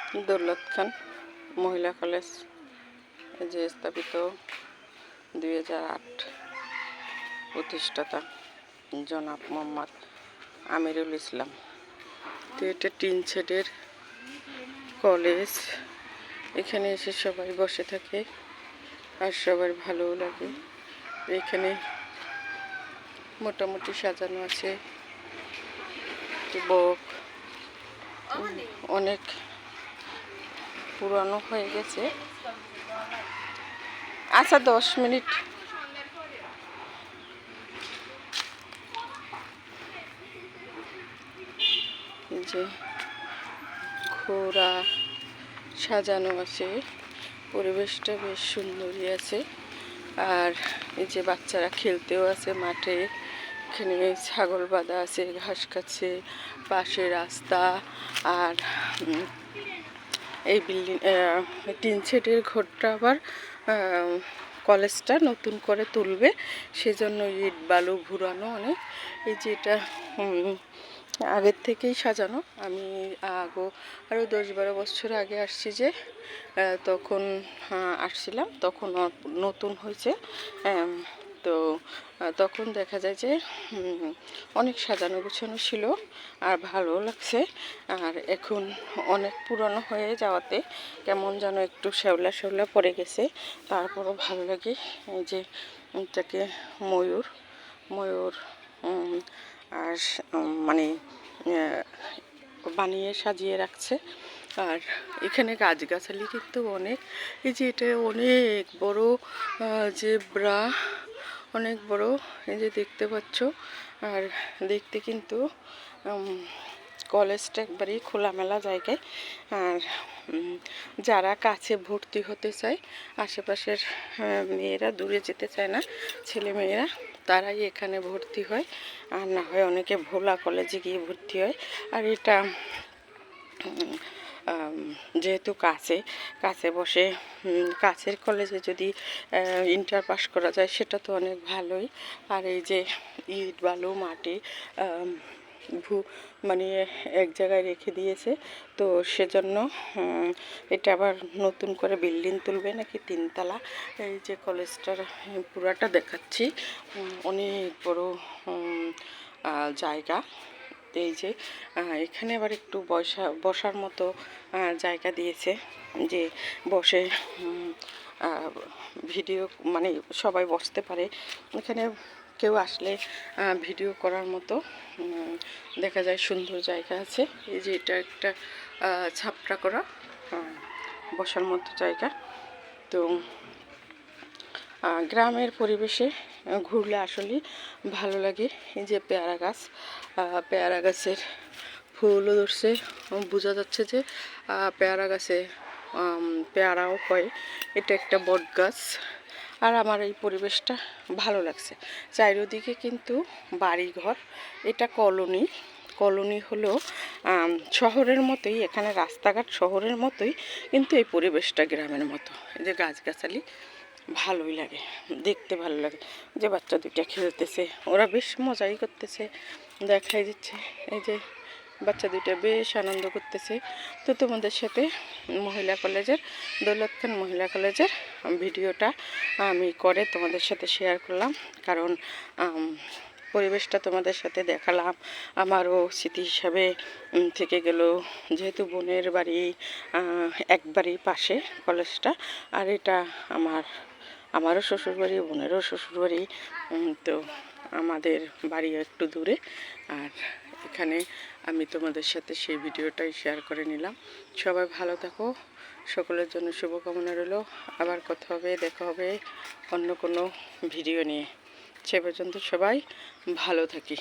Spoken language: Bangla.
দৌলত খান মহিলা কলেজ, যে স্থাপিত 2008, প্রতিষ্ঠাতা জনাব মোহাম্মদ আমিরুল ইসলাম। তো এটা টিন শেডের কলেজ। এখানে এসে সবাই বসে থাকে আর সবার ভালোও লাগে। এখানে মোটামুটি সাজানো আছে, বক অনেক পুরানো হয়ে গেছে। আচ্ছা 10 মিনিট। যে ঘোড়া সাজানো আছে, পরিবেশটা বেশ সুন্দরই আছে। আর এই যে বাচ্চারা খেলতেও আছে মাঠে। এখানে ছাগল বাঁধা আছে, ঘাস খাচ্ছে, পাশে রাস্তা। আর এই বিল্ডিং টিন শেডের ঘরটা আবার কলেজটা নতুন করে তুলবে, সেজন্য ইট বালু ভুরানো অনেক। এই যে এটা আগের থেকেই সাজানো। আমি আরও 10-12 বছর আগে আসছি, যে তখন আসছিলাম, তখন নতুন হয়েছে। তো তখন দেখা যায় যে অনেক সাজানো গুছানো ছিল আর ভালো লাগছে। আর এখন অনেক পুরনো হয়ে যাওয়াতে কেমন যেন একটু শ্যাওলা শ্যাওলা পড়ে গেছে, তারপরও ভালো লাগে। এই যে এটাকে ময়ূর আর মানে বানিয়ে সাজিয়ে রাখছে। আর এখানে গাছগাছালি কিন্তু অনেক। এই যে এটা অনেক বড় জেব্রা, অনেক বড়, এই যে দেখতে পাচ্ছ। আর দেখতে কিন্তু কলেজটা একবারেই খোলামেলা জায়গায়। আর যারা কাছে ভর্তি হতে চায়, আশেপাশের মেয়েরা দূরে যেতে চায় না, ছেলে মেয়েরা, তারাই এখানে ভর্তি হয়। আর না হয় অনেকে ভোলা কলেজে গিয়ে ভর্তি হয়। আর এটা যেহেতু কাছে বসে, কাছের কলেজে যদি ইন্টার পাস করা যায় সেটা তো অনেক ভালোই। আর এই যে ইট বালু মাটি মানে এক জায়গায় রেখে দিয়েছে, তো সেজন্য এটা আবার নতুন করে বিল্ডিং তুলবে নাকি 3 তলা। এই যে কলেজটার পুরাটা দেখাচ্ছি, অনেক বড় জায়গা। এই যে এখানে আবার একটু বসার মতো জায়গা দিয়েছে, যে বসে ভিডিও মানে সবাই বসতে পারে। এখানে কেউ আসলে ভিডিও করার মতো দেখা যায় সুন্দর জায়গা আছে। এই যে এটা একটা ছাপড়া করা বসার মতো জায়গা। তো গ্রামের পরিবেশে ঘুরলে আসলেই ভালো লাগে। এই যে পেয়ারা গাছের ফুলও ধরছে, বোঝা যাচ্ছে যে পেয়ারা গাছে পেয়ারাও হয়। এটা একটা বট গাছ। আর আমার এই পরিবেশটা ভালো লাগছে। চারিদিকে কিন্তু বাড়িঘর। এটা কলোনি হলো শহরের মতোই, এখানে রাস্তাঘাট শহরের মতোই, কিন্তু এই পরিবেশটা গ্রামের মতো। এই যে গাছগাছালি, ভালোই লাগে, দেখতে ভালো লাগে। যে বাচ্চা দুইটা খেলতেছে, ওরা বেশ মজাই করতেছে, দেখাই দিচ্ছে। এই যে বাচ্চা দুইটা বেশ আনন্দ করতেছে। তো তোমাদের সাথে দৌলত খান মহিলা কলেজের ভিডিওটা আমি করে তোমাদের সাথে শেয়ার করলাম, কারণ পরিবেশটা তোমাদের সাথে দেখালাম, আমারও স্মৃতি হিসাবে থেকে গেল। যেহেতু বোনের বাড়ি একবারই পাশে কলেজটা, আর এটা আমারও শ্বশুরবাড়ি, বোনেরও শ্বশুরবাড়ি। তো আমাদের বাড়ি একটু দূরে। আর এখানে আমি তোমাদের সাথে সেই ভিডিওটাই শেয়ার করে নিলাম। সবাই ভালো থাকো, সকলের জন্য শুভকামনা রইল। আবার কথা হবে, দেখা হবে অন্য কোনো ভিডিও নিয়ে। সে পর্যন্ত সবাই ভালো থাকি।